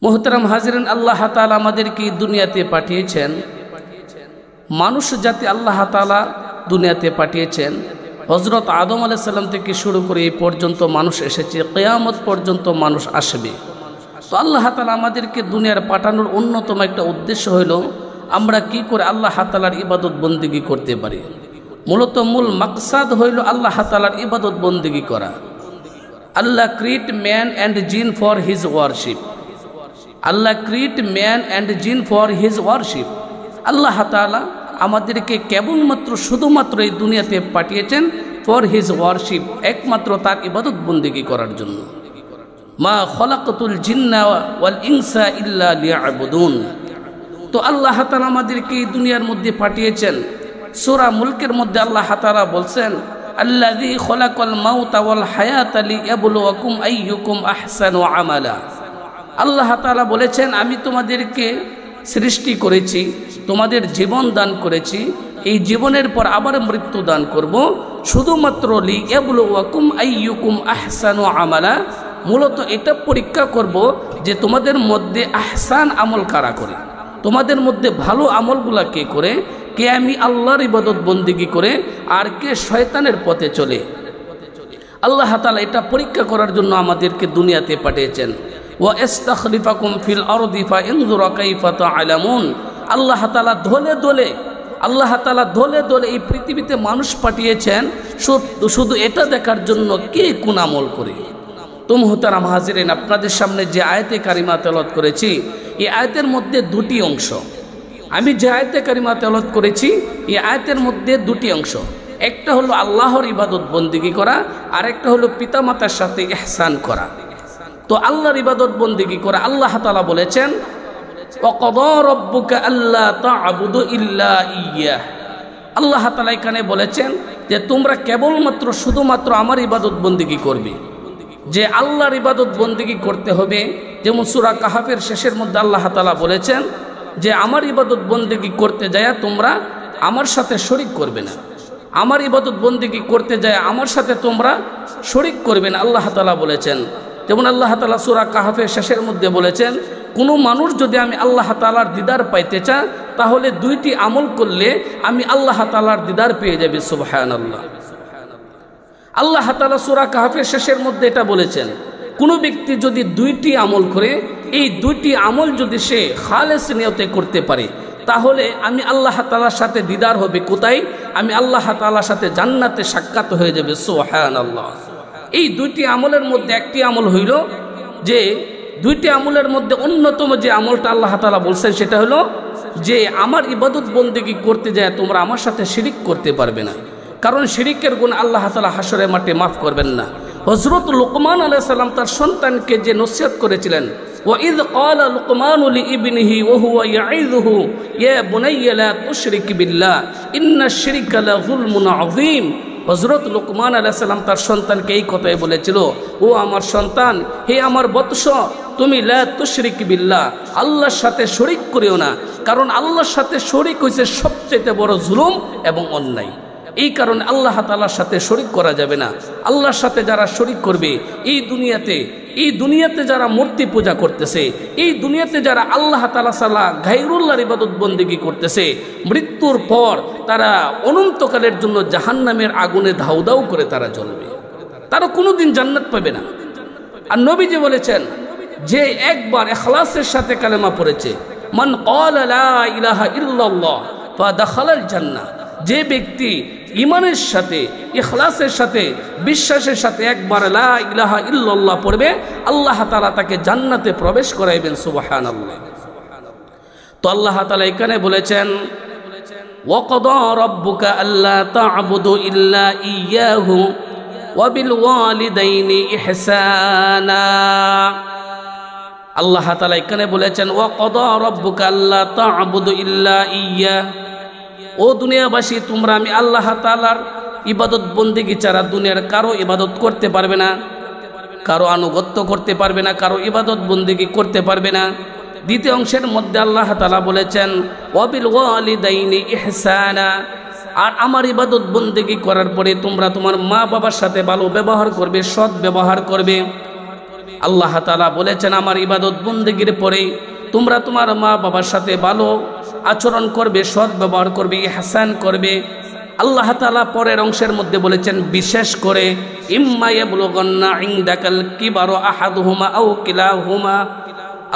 মুহতারাম হাজিরিন, আল্লাহ তাআলা আমাদেরকে দুনিয়াতে পাঠিয়েছেন, মানুষ জাতি আল্লাহ তাআলা দুনিয়াতে পাঠিয়েছেন। হযরত আদম আলাইহিস সালাম থেকে শুরু করে এই পর্যন্ত মানুষ এসেছে, কিয়ামত পর্যন্ত মানুষ আসবে। তো আল্লাহ তাআলা আমাদেরকে দুনিয়ার পাঠানোর অন্যতম একটা উদ্দেশ্য হলো আমরা কি করে আল্লাহ তাআলার ইবাদত বন্দেগী করতে পারি। মূলত মূল মাকসাদ হইল আল্লাহ তাআলার ইবাদত বন্দেগী করা। আল্লাহ ক্রিয়েট ম্যান অ্যান্ড জিন for his warship. Allah create man and জিন ফর হিজ ওয়ারশিপ। আল্লাহ তাআলা আমাদেরকে কেবলমাত্র শুধুমাত্র এই দুনিয়াতে পাঠিয়েছেন ফর হিজ ওয়ারশিপ, একমাত্র তার ইবাদত বন্দেগী করার জন্য। মা খলাকতুল জিন্না ওয়াল ইনসা ইল্লা লিয়াবুদুন। তো আল্লাহ তাআলা আমাদেরকে এই দুনিয়ার মধ্যে পাঠিয়েছেন। সূরা মুলকের মধ্যে আল্লাহ তাআলা বলছেন, আল্লাযী খলাকাল মাউতা ওয়াল হায়াতা লিয়াবলুয়াকুম আইয়ুকুম আহসানু আমালা। আল্লাহ তাআলা বলেছেন, আমি তোমাদেরকে সৃষ্টি করেছি, তোমাদের জীবন দান করেছি, এই জীবনের পর আবার মৃত্যু দান করব, শুধুমাত্র লিয়াবলুয়াকুম আইয়ুকুম আহসানু আমালা। মূলত এটা পরীক্ষা করব যে তোমাদের মধ্যে আহসান আমল কারা করে, তোমাদের মধ্যে ভালো আমলগুলা কে করে, কে আমি আল্লাহর ইবাদত বন্দেগী করে আর কে শয়তানের পথে চলে। আল্লাহ তাআলা এটা পরীক্ষা করার জন্য আমাদেরকে দুনিয়াতে পাঠিয়েছেন। ওয়া ইস্তাখলিফাকুম ফিল আরদি ফাইনজুরা কাইফা তা'লামুন। আল্লাহ তাআলা দলে দলে এই পৃথিবীতে মানুষ পাঠিয়েছেন শুধু এটা দেখার জন্য কে কোন আমল করে। তো মুহতারাম হাজিরিন, আপনাদের সামনে যে আয়াতে কারিমা তেলাওয়াত করেছি, এই আয়াতের মধ্যে দুটি অংশ। আমি যে আয়াতে কারিমা তেলাওয়াত করেছি এই আয়াতের মধ্যে দুটি অংশ। একটা হলো আল্লাহর ইবাদত বন্দেগী করা, আর একটা হলো পিতামাতার সাথে ইহসান করা। তো আল্লাহর ইবাদত বন্দেগী করা, আল্লাহ তাআলা বলেছেন, ওয়াকাদা রাব্বুকা আল্লা তা'বুদু ইল্লা ইয়্যাহ। আল্লাহ তাআলা এখানে বলেছেন যে তোমরা কেবলমাত্র শুধুমাত্র আমার ইবাদত বন্দেগী করবে, যে আল্লাহর ইবাদত বন্দেগী করতে হবে। যেমন সূরা কাহাফের শেষের মধ্যে আল্লাহ তাআলা বলেছেন যে আমার ইবাদত বন্দেগী করতে যায় তোমরা আমার সাথে শরীক করবে না, আমার ইবাদত বন্দেগী করতে যায় আমার সাথে তোমরা শরীক করবে না, আল্লাহ তাআলা বলেছেন। যেমন আল্লাহ তাআলা সূরা কাহাফের শেষের মধ্যে বলেছেন, কোনো মানুষ যদি আমি আল্লাহ তাআলার দিদার পাইতে চায় তাহলে দুইটি আমল করলে আমি আল্লাহ তাআলার দিদার পেয়ে যাবে। সুবহানাল্লাহ। আল্লাহ তাআলা সূরা কাহাফের শেষের মধ্যে এটা বলেছেন, কোনো ব্যক্তি যদি দুইটি আমল করে, এই দুইটি আমল যদি সে খালেস নিয়তে করতে পারে তাহলে আমি আল্লাহ তাআলার সাথে দিদার হবে। কোথায়? আমি আল্লাহ তাআলার সাথে জান্নাতে সাক্ষাৎ হয়ে যাবে। সুবহানাল্লাহ। এই দুইটি আমলের মধ্যে একটি আমল হইল যে, দুইটি আমলের মধ্যে অন্যতম যে আমলটা আল্লাহ তাআলা বলছেন সেটা হলো যে আমার ইবাদত বন্দেগী করতে যায় তোমরা আমার সাথে শিরিক করতে পারবে না, কারণ শিরিকের গুণ আল্লাহ তাআলা হাসরের মাঠে মাফ করবেন না। হযরত লুকমান আলাইহিস সালাম তার সন্তানকে যে নসিহত করেছিলেন, ওয়া ইয ক্বালা লুকমানু লিইবনিহি ওয়া হুয়া ইয়াইযুহু ইয়া বুনাইয়া লা তুশরিক বিল্লাহ ইন্নাশ শিরকা লাযুলমুন আযীম। হযরত লুকমান আলাইহিস সালাম তার সন্তানকে এই কথাই বলেছিল, ও আমার সন্তান, হে আমার বৎস, তুমি লা তুশরিক বিল্লাহ, আল্লাহর সাথে শরীক করিও না, কারণ আল্লাহর সাথে শরীক হইছে সবচেয়ে বড় জুলুম এবং অন্যায়। এই কারণে আল্লাহ তাআলার সাথে শরীক করা যাবে না। আল্লাহর সাথে যারা শরীক করবে এই দুনিয়াতে যারা মূর্তি পূজা করতেছে, এই দুনিয়াতে যারা আল্লাহ তাআলা ছাড়া গায়রুল্লাহর ইবাদত বন্দেগী করতেছে, মৃত্যুর পর তারা অনন্তকালের জন্য জাহান্নামের আগুনে ধাউ ধাউ করে তারা জ্বলবে, তারা কোনোদিন জান্নাত পাবে না। আর নবীজি বলেছেন যে একবার ইখলাসের সাথে কালেমা পড়েছে, মান ক্বালা লা ইলাহা ইল্লাল্লাহ ফাদাখালাল জান্নাহ, যে ব্যক্তি ঈমানের সাথে, ইখলাসের সাথে, বিশ্বাসের সাথে একবার লা ইলাহা ইল্লাল্লাহ পড়বে, আল্লাহ তাআলা তাকে জান্নাতে প্রবেশ করাইবেন। সুবহানাল্লাহ। তো আল্লাহ তাআলা এখানে বলেছেন, ওয়া ক্বাদা রাব্বুকা আল্লা তা'বুদু ইল্লা ইয়্যাহু ওয়া বিল ওয়ালিদাইনি ইহসানা। আল্লাহ তাআলা এখানে বলেছেন, ওয়া ক্বাদা রাব্বুকা আল্লা তা'বুদু ইল্লা ইয়্যাহু, ও দুনিয়াবাসী, তোমরা আমি আল্লাহ তাআলার ইবাদত বন্দেগী ছাড়া দুনিয়ার কারো ইবাদত করতে পারবে না, কারো আনুগত্য করতে পারবে না, কারো ইবাদত বন্দেগী করতে পারবে না। দ্বিতীয় অংশের মধ্যে আল্লাহ তাআলা বলেছেন, ওয়া বিল ওয়ালিদাইনি ইহসানা, আর আমার ইবাদত বন্দেগী করার পরে তোমরা তোমার মা বাবার সাথে ভালো ব্যবহার করবে, সৎ ব্যবহার করবে। আল্লাহ তাআলা বলেছেন আমার ইবাদত বন্দেগীর পরে তোমরা তোমার মা বাবার সাথে ভালো আচরণ করবে, সৎ ব্যবহার করবে, ইহসান করবে। আল্লাহ তাআলা পরের অংশের মধ্যে বলেছেন বিশেষ করে ইম্মা ইয়াবলুগান্না ইনদাকাল কিবারু আহাদুহুমা আও কিলাহুমা।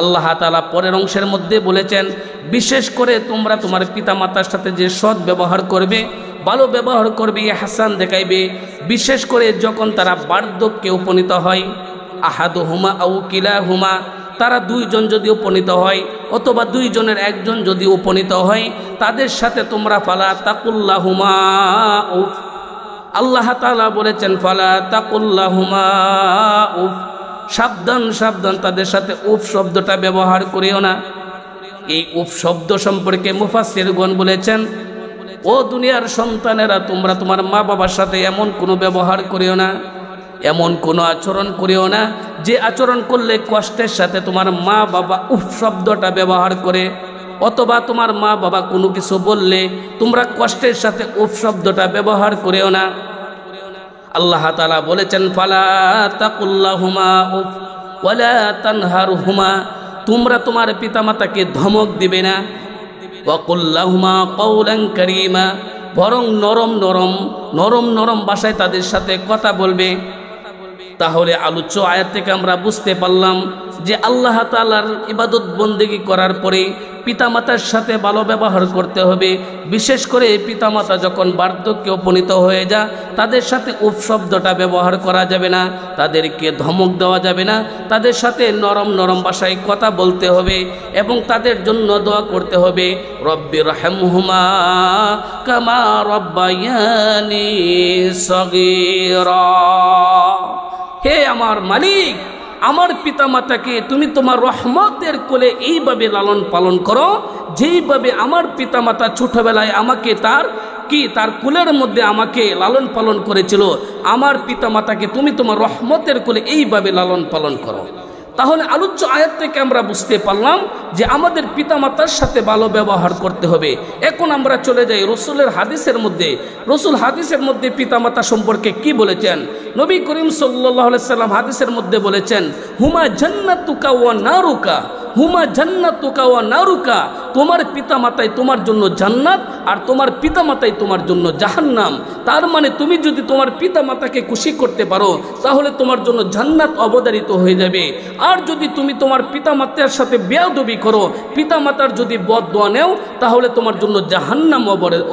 আল্লাহ তাআলা পরের অংশের মধ্যে বলেছেন বিশেষ করে তোমরা তোমার পিতামাতার সাথে যে সৎ ব্যবহার করবে, ভালো ব্যবহার করবে, ইহসান দেখাইবে, বিশেষ করে যখন তারা বার্ধক্যে উপনীত হয়। আহাদুহুমা আও কিলাহুমা, তারা দুইজন যদি উপনীত হয় অথবা দুইজনের একজন যদি উপনীত হয়, তাদের সাথে তোমরা ফালা তাকুল্লাহুমা উফ। আল্লাহ তাআলা বলেছেন ফালা তাকুল্লাহুমা উফ, সাবধান সাবধান তাদের সাথে উফ শব্দটা ব্যবহার করিও না। এই উফ শব্দ সম্পর্কে মুফাসসিরগণ বলেছেন ও দুনিয়ার সন্তানেরা, তোমরা তোমার মা বাবার সাথে এমন কোনো ব্যবহার করিও না, এমন কোনো আচরণ করিও না যে আচরণ করলে কষ্টের সাথে তোমার মা বাবা উফ শব্দটা ব্যবহার করে, অথবা তোমার মা বাবা কোনো কিছু বললে তোমরা কষ্টের সাথে উফ শব্দটা ব্যবহার করিও না। আল্লাহ তাআলা বলেছেন ফালা তাকুল্লাহুমা উফ ওয়ালা তানহারহুমা, তোমরা তোমার পিতামাতাকে ধমক দিবে না। ওয়াকুল্লাহুমা কওলান কারীমা, বরং নরম নরম নরম নরম ভাষায় তাদের সাথে কথা বলবে। তাহলে আলোচ্য আয়াত থেকে আমরা বুঝতে পারলাম যে আল্লাহ তাআলার ইবাদত বন্দেগী করার পরে পিতামাতার সাথে ভালো ব্যবহার করতে হবে। বিশেষ করে পিতামাতা যখন বার্ধক্যে উপনীত হয়ে যায় তাদের সাথে উফ শব্দটা ব্যবহার করা যাবে না, তাদেরকে ধমক দেওয়া যাবে না, তাদের সাথে নরম নরম ভাষায় কথা বলতে হবে এবং তাদের জন্য দোয়া করতে হবে রব্বিরহামহুমা কামা রব্বায়ানি সগীরা। হে আমার মালিক, আমার পিতামাতাকে তুমি তোমার রহমতের কোলে এইভাবে লালন পালন করো যেইভাবে আমার পিতামাতা ছোটবেলায় আমাকে তার কোলের মধ্যে আমাকে লালন পালন করেছিল। আমার পিতামাতাকে তুমি তোমার রহমতের কোলে এইভাবে লালন পালন করো। তাহলে আলোচ্য আয়াত থেকে আমরা বুঝতে পারলাম যে আমাদের পিতামাতার সাথে ভালো ব্যবহার করতে হবে। এখন আমরা চলে যাই রসুলের হাদিসের মধ্যে। রসুল হাদিসের মধ্যে পিতামাতা সম্পর্কে কি বলেছেন? নবী করিম সাল্লাল্লাহু আলাইহি সাল্লাম হাদিসের মধ্যে বলেছেন হুমা জান্নাতুকা ওয়া নারুকা, হুমা জান্নাতুকা ওয়া নারুকা, তোমার পিতামাতাই তোমার জন্য জান্নাত আর তোমার পিতামাতাই তোমার জন্য জাহান্নাম। তার মানে তুমি যদি তোমার পিতামাতাকে খুশি করতে পারো তাহলে তোমার জন্য জান্নাত অবধারিত হয়ে যাবে। আর যদি তুমি তোমার পিতামাতার সাথে বেয়াদবি করো, পিতামাতার যদি বদদোয়া নেও, তাহলে তোমার জন্য জাহান্নাম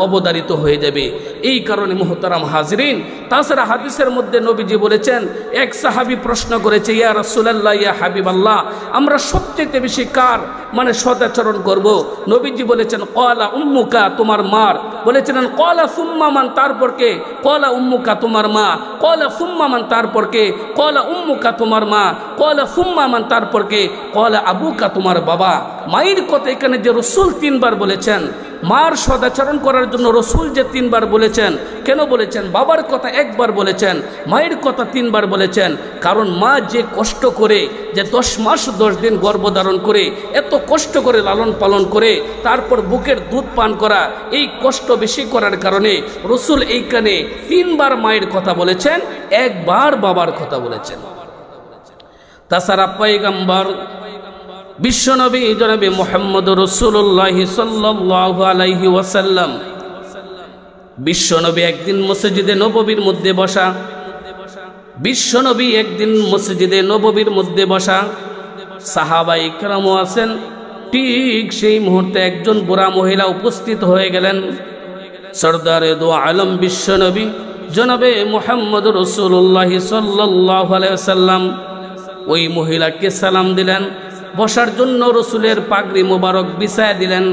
অবধারিত হয়ে যাবে। এই কারণে মুহতারাম হাজরিন, তাছাড়া হাদিসের মধ্যে নবীজি বলেছেন, এক সাহাবী প্রশ্ন করেছে ইয়া রাসূলুল্লাহ ইয়া হাবিবাল্লাহ, আমরা সবচেয়ে বেশি কার সদাচরণ করব? নবীজি বলেছেন ক্বালা উম্মুকা, তোমার মার। বলেছিলেন ক্বালা সুম্মা মান, তারপর কে? ক্বালা উম্মুকা, তোমার মা। ক্বালা সুম্মা মান, তারপর কে? ক্বালা উম্মুকা, তোমার মা। ক্বালা সুম্মা মান, তারপর কে? ক্বালা আবুকা, তোমার বাবা। মায়ের কথা এখানে যে রাসূল 3 বার বলেছেন, মার সদাচরণ করার জন্য রসুল যে 3 বার বলেছেন, কেন বলেছেন? বাবার কথা 1 বার বলেছেন, মায়ের কথা 3 বার বলেছেন। কারণ মা যে কষ্ট করে, যে 10 মাস 10 দিন গর্ভধারণ করে, এত কষ্ট করে লালন পালন করে, তারপর বুকের দুধ পান করা, এই কষ্ট বেশি করার কারণে রসুল এইখানে 3 বার মায়ের কথা বলেছেন, 1 বার বাবার কথা বলেছেন। তাছাড়া পয়গম্বর বিশ্বনবী জনাবে মুহাম্মদ রাসূলুল্লাহ সাল্লাল্লাহু আলাইহি ওয়াসাল্লাম, বিশ্বনবী একদিন মসজিদে নববীর মধ্যে বসা, বিশ্বনবী একদিন মসজিদে নববীর মধ্যে বসা, সাহাবায়ে কেরাম আছেন। ঠিক সেই মুহূর্তে একজন বুড়া মহিলা উপস্থিত হয়ে গেলেন। সরদারে দো আলম বিশ্বনবী জনাবে মুহাম্মদ রাসূলুল্লাহ সাল্লাল্লাহু আলাইহি ওয়াসাল্লাম ওই মহিলাকে সালাম দিলেন। বসার জন্য রসুলের পাগড়ি মোবারক বিছায় দিলেন।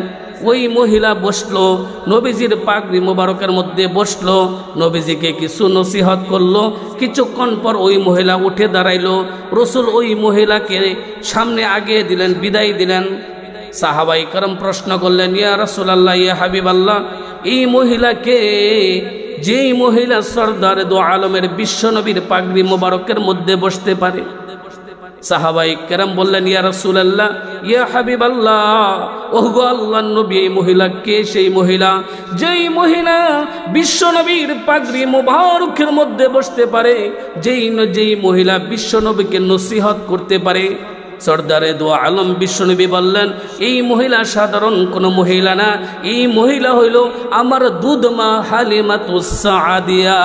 ওই মহিলা বসলো, নবীজির পাগড়ি মোবারকের মধ্যে বসলো, নবীজিকে কিছু নসিহত করলো। কিছুক্ষণ পর ওই মহিলা উঠে দাঁড়াইলো। রসুল ওই মহিলাকে সামনে আগে দিলেন, বিদায় দিলেন। সাহাবায়ে কেরাম প্রশ্ন করলেন ইয়া রাসূলুল্লাহ ইয়া হাবিবাল্লাহ, এই মহিলাকে, যেই মহিলা সরদার দো আলমের বিশ্বনবীর পাগড়ি মোবারকের মধ্যে বসতে পারে, সাহাবাই কেরাম বললেন, ইয়া রাসূলুল্লাহ, ইয়া হাবিবাল্লাহ, ওগো আল্লাহর নবী, এই মহিলা কে? সেই মহিলা যেই মহিলা বিশ্ব নবীর পাগড়ি মুবারকের মধ্যে বসতে পারে, যেই মহিলা বিশ্ব নবীকে নসিহত করতে পারে। সরদারে দো আলম বিশ্বনবী বললেন, এই মহিলা সাধারণ কোনো মহিলা না, এই মহিলা হইল আমার দুধমা হালিমাতুস সাদিয়া।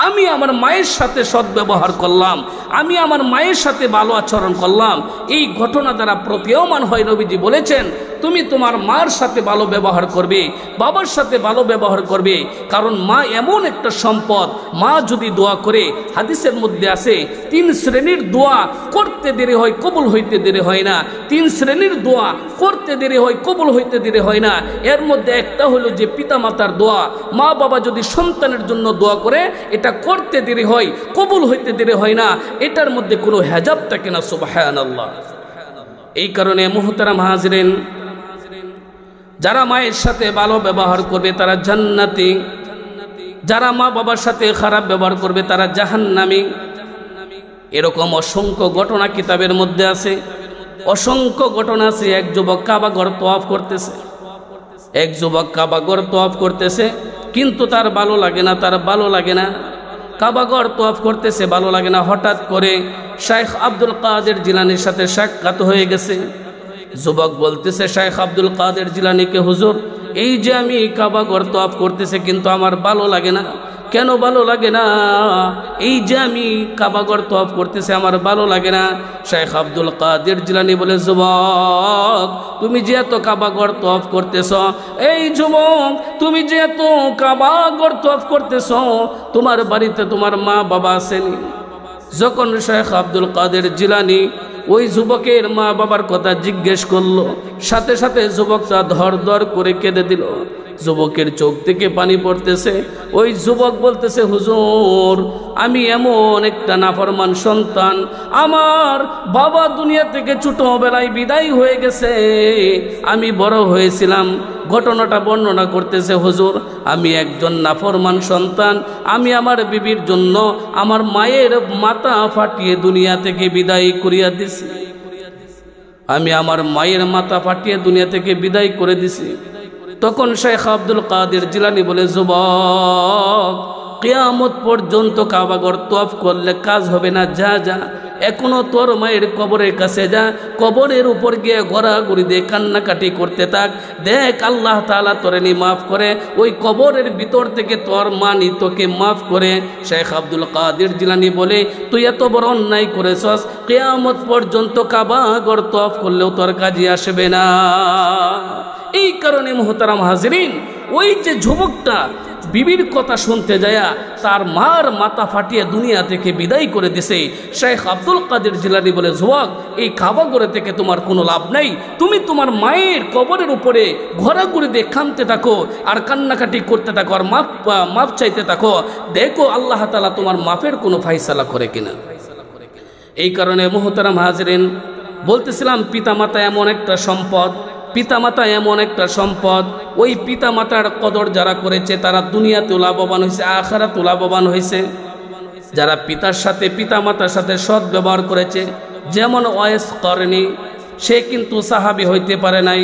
আমি আমার মায়ের সাথে সদ্ব্যবহার করলাম, আমি আমার মায়ের সাথে ভালো আচরণ করলাম। এই ঘটনা দ্বারা প্রতীয়মান হয়, নবীজি বলেছেন তুমি তোমার মার সাথে ভালো ব্যবহার করবে, বাবার সাথে ভালো ব্যবহার করবে, কারণ মা এমন একটা সম্পদ। মা যদি দোয়া করে, হাদিসের মধ্যে আছে 3 শ্রেণীর দোয়া করতে দেরি হয়, কবুল হইতে দেরি হয় না। 3 শ্রেণীর দোয়া করতে দেরি হয়, কবুল হইতে দেরি হয় না। এর মধ্যে একটা হলো যে পিতামাতার দোয়া। মা বাবা যদি সন্তানের জন্য দোয়া করে, এটা করতে দেরি হয়, কবুল হইতে দেরি হয় না, এটার মধ্যে কোনো হেজাব থাকে না। সুবহানাল্লাহ। এই কারণে মুহতারাম হাজিরিন, যারা মায়ের সাথে ভালো ব্যবহার করবে তারা জান্নাতি, যারা মা বাবার সাথে খারাপ ব্যবহার করবে তারা জাহান্নামী। এরকম অসংখ্য ঘটনা কিতাবের মধ্যে আছে, অসংখ্য ঘটনা আছে। এক যুবক কাবাঘর তওয়াফ করতেছে, এক যুবক কাবাঘর তওয়াফ করতেছে, কিন্তু তার ভালো লাগে না, তার ভালো লাগে না। কাবাঘর তওয়াফ করতেছে, ভালো লাগে না। হঠাৎ করে শাইখ আব্দুল কাদের জিলানীর সাথে সাক্ষাৎ হয়ে গেছে। যুবক বলতেছে শাইখ আব্দুল কাদের জিলানীকে, হুজুর, এই যে আমি কাবাঘর তওয়াফ করতেছে কিন্তু আমার ভালো লাগে না। কেন ভালো লাগে না? এই যে আমি কাবাঘর তওয়াফ করতেছে আমার ভালো লাগে না। শাইখ আব্দুল কাদের জিলানী বলে, যুবক, তুমি যে এত কাবাঘর তওয়াফ করতেছ, এই যুবক, তুমি যে এত কাবাঘর তওয়াফ করতেছ, তোমার বাড়িতে তোমার মা বাবা আসেনি? যখন শাইখ আব্দুল কাদের জিলানী ওই যুবকের মা বাবার কথা জিজ্ঞেস করলো, সাথে সাথে যুবকটা ধর ধর করে কেঁদে দিল। যুবকের চোখ থেকে পানি পড়তেছে। ওই যুবক বলতেছে, হুজুর, আমি এমন একটা নাফরমান সন্তান, আমার বাবা দুনিয়া থেকে ছোটবেলায় বিদায় হয়ে গেছে, আমি বড় হয়েছিলাম। ঘটনাটা বর্ণনা করতেছে, হুজুর, আমি একজন নাফরমান সন্তান, আমি আমার বিবির জন্য আমার মায়ের মাথা ফাটিয়ে দুনিয়া থেকে বিদায় করিয়া দিছি। আমি আমার মায়ের মাথা ফাটিয়ে দুনিয়া থেকে বিদায় করে দিছি। তখন শাইখ আব্দুল কাদের জিলানী বলে, যুবক, কিয়ামত পর্যন্ত কাবাঘর তওয়াফ করলে কাজ হবে না, যা যা, এখনো তোর মায়ের কবরের কাছে যা, কবরের উপর গিয়ে ঘোরাঘুরি দিয়ে কান্নাকাটি করতে থাক, দেখ আল্লাহ তাআলা তোরে নি মাফ করে, ওই কবরের ভিতর থেকে তোর মা নি তোকে মাফ করে। শাইখ আব্দুল কাদের জিলানী বলে, তুই এত বড় অন্যায় করেছস, কিয়ামত পর্যন্ত কাবাঘর তওয়াফ করলেও তোর কাজে আসবে না। এই কারণে মুহতারাম হাজিরিন, ওই যে যুবকটা বিবির কথা শুনতে যায়া তার মার মাথা ফাটিয়ে দুনিয়া থেকে বিদায় করে দিছে, শাইখ আব্দুল কাদের জিলানী বলে, যুবক, এই কাবাঘরে থেকে তোমার কোনো লাভ নাই। তুমি তোমার মায়ের কবরের উপরে ঘোরাঘুরি দিয়ে কাঁদতে থাকো আর কান্নাকাটি করতে থাকো আর মাফ চাইতে থাকো, দেখো আল্লাহ তাআলা তোমার মাফের কোনো ফায়সালা করে কিনা। এই কারণে মুহতারাম হাজিরিন, বলতেছিলাম পিতামাতা এমন একটা সম্পদ, পিতামাতা এমন একটা সম্পদ। ওই পিতামাতার কদর যারা করেছে তারা দুনিয়াতেও লাভবান হয়েছে, আখিরাতেও লাভবান হয়েছে। যারা পিতামাতার সাথে সৎ ব্যবহার করেছে, যেমন ওয়াইস করনি, সে কিন্তু সাহাবী হইতে পারে নাই।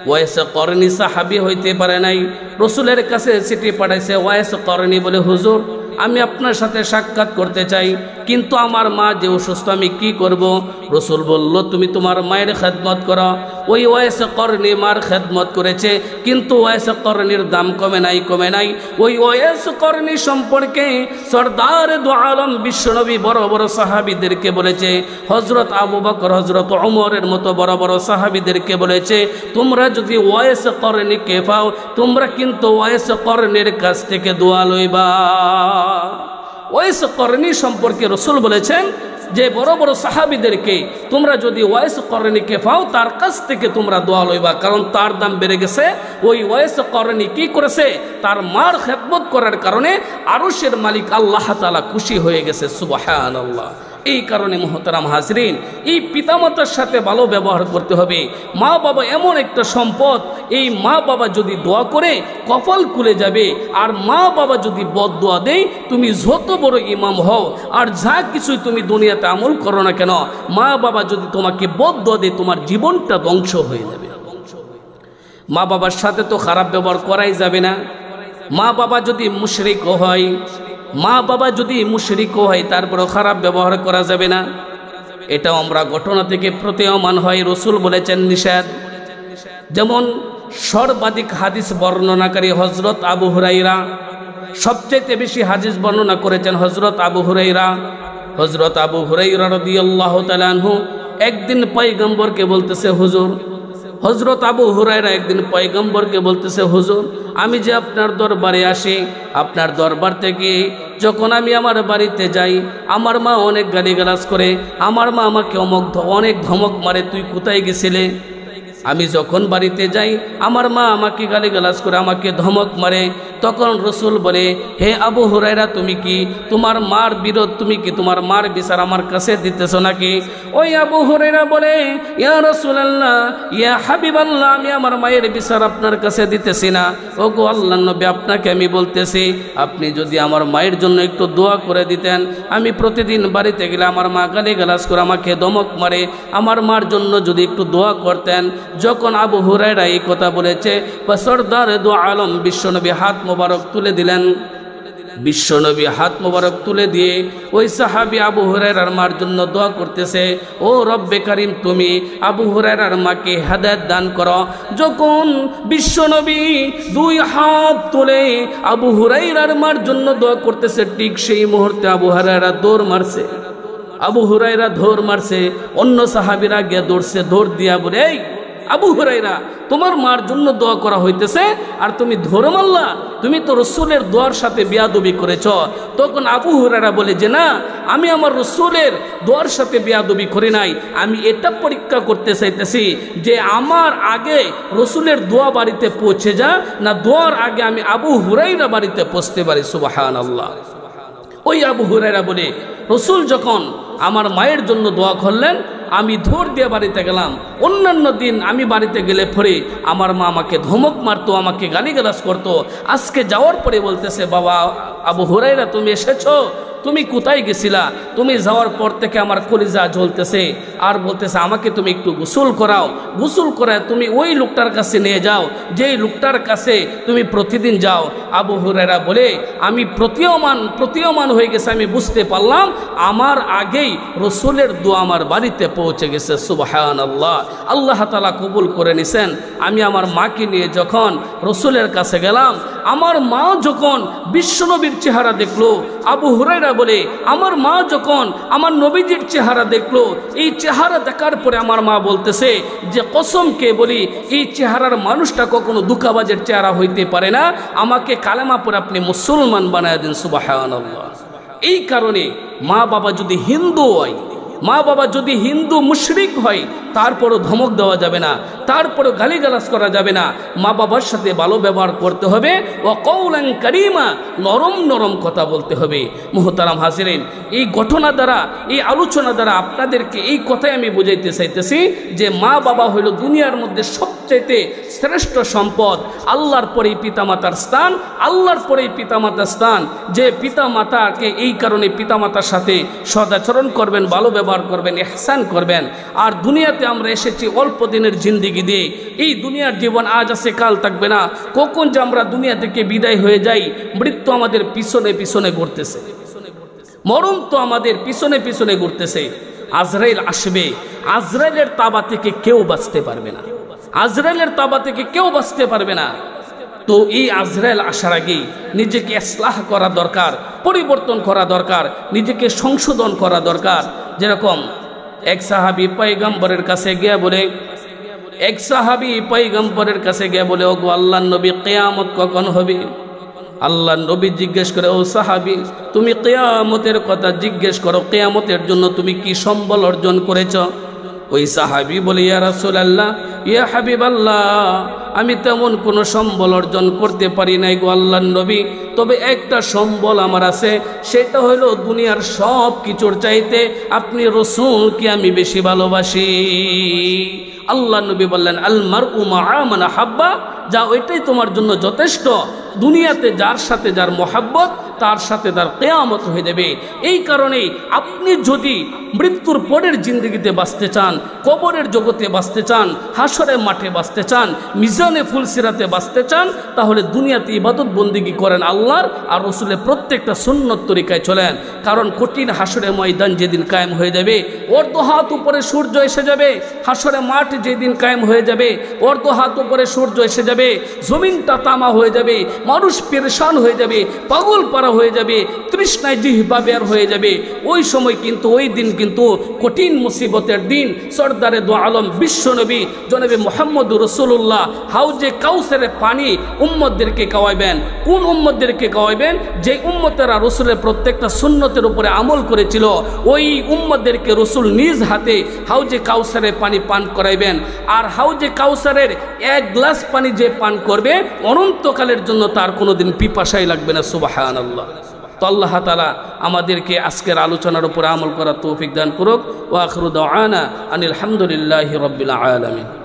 ওয়াইস করনি সাহাবী হইতে পারে নাই। রসুলের কাছে চিঠি পাঠাইছে ওয়াইস করনি বলে, হুজুর, আমি আপনার সাথে সাক্ষাৎ করতে চাই, কিন্তু আমার মা যে অসুস্থ, আমি কি করব? রসুল বলল, তুমি তোমার মায়ের খেদমত করো। ওই ওয়াইস করনি মার খেদমত করেছে, কিন্তু ওয়াইস করনির দাম কমে নাই। ওই ওয়াইস করনি সম্পর্কে সরদার দু আলম বিশ্বনবী বড় বড় সাহাবীদেরকে বলেছে, হযরত আবু বকর, হযরত ওমরের মতো বড় বড় সাহাবীদেরকে বলেছে, তোমরা যদি ওয়াইস করনিকে পাও, তোমরা কিন্তু ওয়াইস করনির কাছ থেকে দোয়া লইবা। ওয়াইস করনি সম্পর্কে রসুল বলেছেন যে বড় বড় সাহাবীদেরকে তোমরা যদি ওয়াইস করনিকে পাও, তার কাছ থেকে তোমরা দোয়া লইবা, কারণ তার দাম বেড়ে গেছে। ওই ওয়াইস করনি কি করেছে? তার মার খেদমত করার কারণে আরশের মালিক আল্লাহ তাআলা খুশি হয়ে গেছে। সুবহানাল্লাহ। এই কারণে মুহতারাম হাজরিন, এই পিতামাতার সাথে ভালো ব্যবহার করতে হবে। মা বাবা এমন একটা সম্পদ, এই মা বাবা যদি দোয়া করে কপাল খুলে যাবে, আর মা বাবা যদি বদদোয়া দেয়, তুমি যত বড় ইমাম হও আর যা কিছুই তুমি দুনিয়াতে আমল করো না কেন, মা বাবা যদি তোমাকে বদদোয়া দেয়, তোমার জীবনটা ধ্বংস হয়ে যাবে। মা বাবার সাথে তো খারাপ ব্যবহার করাই যাবে না। মা বাবা যদি মুশরিকও হয়, মা বাবা যদি মুশরিকও হয়, তারপরেও খারাপ ব্যবহার করা যাবে না। এটাও আমরা ঘটনা থেকে প্রতীয়মান হয়। রসুল বলেছেন নিষেধ। যেমন সর্বাধিক হাদিস বর্ণনাকারী হযরত আবু হুরায়রা, সবচেয়ে বেশি হাদিস বর্ণনা করেছেন হযরত আবু হুরায়রা। হযরত আবু হুরায়রা রাদিয়াল্লাহু তাআলা আনহু একদিন পয়গম্বরকে বলতেছে, হুজুর, হযরত আবু হুরায়রা একদিন পয়গম্বরকে বলতেছে, হুজুর, আমি যে আপনার দরবারে আসি, আপনার দরবার থেকে যখন আমি আমার বাড়িতে যাই, আমার মা অনেক গালিগালাজ করে, আমার মা আমাকে অনেক ধমক মারে, তুই কোথায় গেছিলে? আমি যখন বাড়িতে যাই, আমার মা আমাকে গালিগালাজ করে, আমাকে ধমক মারে। তখন রসুল বলে, হে আবু হুরায়রা, তুমি কি তোমার মার বিরোধ, তুমি কি তোমার মার বিচার আমার কাছে দিতেছো নাকি? ওই আবু হুরায়রা বলে, ইয়া রাসূলুল্লাহ, ইয়া হাবিবাল্লাহ, আমি আমার মায়ের বিচার আপনার কাছে দিতেছি না। ও গো আল্লাহর নবী, আপনাকে আমি বলতেছি, আপনি যদি আমার মায়ের জন্য একটু দোয়া করে দিতেন। আমি প্রতিদিন বাড়িতে গেলে আমার মা গালিগালাজ করে, আমাকে ধমক মারে, আমার মার জন্য যদি একটু দোয়া করতেন। যখন আবু হুরায়রা এই কথা বলেছে, সরদার দু আলম বিশ্বনবী হাত মোবারক তুলে দিলেন। বিশ্বনবী হাত মোবারক তুলে দিয়ে ওই সাহাবী আবু হুরায়রার মার জন্য দোয়া করতেছে, ও রব্বে কারিম, তুমি আবু হুরায়রার মাকে হেদায়েত দান করো। যখন বিশ্বনবী দুই হাত তুলে আবু হুরায়রার মার জন্য দোয়া করতেছে, ঠিক সেই মুহূর্তে আবু হুরায়রা দৌড় মারছে। আবু হুরায়রা দৌড় মারছে, অন্য সাহাবীরা গিয়ে দৌড়ছে, দৌড় দিয়া বলে, এই আবু হুরায়রা, তোমার মার জন্য দোয়া করা হইতেছে আর তুমি ধরে মারলা, তুমি তো রসুলের দোয়ার সাথে বেয়াদবি করেছ। তখন আবু হুরায়রা বলে যে, না, আমি আমার রসুলের দোয়ার সাথে বেয়াদবি করি নাই, আমি এটা পরীক্ষা করতে চাইতেছি যে আমার আগে রসুলের দোয়া বাড়িতে পৌঁছে যা, না দোয়ার আগে আমি আবু হুরায়রা বাড়িতে পৌঁছতে পারি। সুবহানাল্লাহ। ওই আবু হুরায়রা বলে, রসুল যখন আমার মায়ের জন্য দোয়া করলেন, আমি ধর দিয়ে বাড়িতে গেলাম। অন্যান্য দিন আমি বাড়িতে গেলে পরে আমার মা আমাকে ধমক মারতো, আমাকে গালিগালাজ করতো। আজকে যাওয়ার পরে বলতেছে, বাবা আবু হুরায়রা, তুমি এসেছো, তুমি কোথায় গেছিলা? তুমি যাওয়ার পর থেকে আমার কলিজা জ্বলতেছে। আর বলতেছে, আমাকে তুমি একটু গোসল করাও, গোসল করায় তুমি ওই লোকটার কাছে নিয়ে যাও, যেই লোকটার কাছে তুমি প্রতিদিন যাও। আবু হুরায়রা বলে, আমি প্রতীয়মান হয়ে গেছে, আমি বুঝতে পারলাম আমার আগেই রসুলের দোয়া আমার বাড়িতে পৌঁছে গেছে। সুবহানাল্লাহ। আল্লাহ তাআলা কবুল করে নিছেন। আমি আমার মাকে নিয়ে যখন রসুলের কাছে গেলাম, আমার মা যখন বিশ্বনবীর চেহারা দেখলো, আবু হুরায়রা বলে, আমার মা যখন আমার নবীজির চেহারা দেখলো, এই চেহারা দেখার পরে আমার মা বলতেছে যে, কসমকে বলি, এই চেহারার মানুষটা কখনো দুঃখাবাজের চেহারা হইতে পারে না, আমাকে কালেমা পরে আপনি মুসলমান বানায় দিন। সুবহানাল্লাহ। এই কারণে মা বাবা যদি হিন্দু হয়, মা বাবা যদি হিন্দু মুশরিক হয়, তারপরও ধমক দেওয়া যাবে না, তারপরও গালিগালাজ করা যাবে না। মা বাবার সাথে ভালো ব্যবহার করতে হবে, ও কওলান কারীমা, নরম নরম কথা বলতে হবে। মুহতারাম হাজিরিন, এই ঘটনা দ্বারা, এই আলোচনা দ্বারা আপনাদেরকে এই কথাই আমি বুঝাইতে চাইতেছি যে মা বাবা হইল দুনিয়ার মধ্যে সবচাইতে শ্রেষ্ঠ সম্পদ। আল্লাহর পরেই পিতামাতার স্থান, আল্লাহর পরেই পিতামাতার স্থান। যে পিতামাতাকে এই কারণে পিতামাতার সাথে সদাচরণ করবেন, ভালো ব্যবহার করবেন, ইহসান করবেন। আর দুনিয়াতে আমরা এসেছি অল্প দিনের জিন্দিগি দিয়ে। এই দুনিয়ার জীবন আজ আছে, কাল থাকবে না। কখন যে আমরা দুনিয়া থেকে বিদায় হয়ে যাই, মৃত্যু আমাদের পিছনে পিছনে ঘুরতেছে, মরণ তো আমাদের পিছনে পিছনে ঘুরতেছে। আজরাইল আসবে, আজরাইলের তাবা থেকে কেউ বাঁচতে পারবে না, আজরাইলের তাবা থেকে কেউ বাঁচতে পারবে না। তো এই আজরাইল আসার আগেই নিজেকে ইসলাহ করা দরকার, পরিবর্তন করা দরকার, নিজেকে সংশোধন করা দরকার। যেরকম এক সাহাবী পয়গম্বরের কাছে গিয়ে বলে, ওগো আল্লাহর নবী, কিয়ামত কখন হবে? আল্লাহর নবী জিজ্ঞেস করে, ও সাহাবী, তুমি কিয়ামতের কথা জিজ্ঞেস করো, কিয়ামতের জন্য তুমি কি সম্বল অর্জন করেছ? ওই সাহাবী বলে, ইয়া রাসূলুল্লাহ, ইয়া হাবিবাল্লাহ, আমি তেমন কোনো সম্বল অর্জন করতে পারি নাই গো আল্লাহর নবী, তবে একটা সম্বল আমার আছে, সেটা হলো দুনিয়ার সব কিছুর চাইতে আপনি রসুলকে আমি বেশি ভালোবাসি। আল্লাহ নবী বললেন, আল মারউ মা'a মান হাব্বা, যা ওইটাই তোমার জন্য যথেষ্ট। দুনিয়াতে যার সাথে যার মোহাব্বত, তার সাথে তার কিয়ামত হয়ে যাবে। এই কারণেই আপনি যদি মৃত্যুর পরের জিন্দগিতে বাঁচতে চান, কবরের জগতে বাঁচতে চান, হাসরের মাঠে বাঁচতে চান, মিজানে ফুলসিরাতে বাঁচতে চান, তাহলে দুনিয়াতে ইবাদত বন্দিগি করেন আল্লাহর, আর রসুলের প্রত্যেকটা সুন্নত তরিকায় চলেন। কারণ কঠিন হাসরের ময়দান যেদিন কায়েম হয়ে যাবে, অর্ধ হাত উপরে সূর্য এসে যাবে, হাসরের মাঠ যেদিন কায়েম হয়ে যাবে, অর্ধ হাত উপরে সূর্য এসে যাবে, জমিনটা তামা হয়ে যাবে, মানুষ পেরেশান হয়ে যাবে, পাগল পারা হয়ে যাবে, তৃষ্ণায় জিহ্বা বের হয়ে যাবে। ওই সময় কিন্তু, ওই দিন কিন্তু কঠিন মুসিবতের দিন। সরদারে দু আলম বিশ্বনবী জনাবে মুহাম্মদুর রাসূলুল্লাহ হাউজে কাউসারের পানি উম্মতদেরকে খাওয়াইবেন। কোন উম্মতদেরকে খাওয়াইবেন? যে উম্মতেরা রসুলের প্রত্যেকটা সুন্নতের উপরে আমল করেছিল, ওই উম্মতদেরকে রসুল নিজ হাতে হাউজে কাউসারের পানি পান করাইবেন। আর হাউজে কাউসারের এক গ্লাস পানি যে পান করবে, অনন্তকালের জন্য তার কোনোদিন পিপাসাই লাগবে না। সুবহানাল্লাহ। তো আল্লাহ তাআলা আমাদেরকে আজকের আলোচনার উপরে আমল করার তৌফিক দান করুক। ওয়া আখিরু দাওয়ানা আনিল হামদুলিল্লাহি রাব্বিল আলামিন।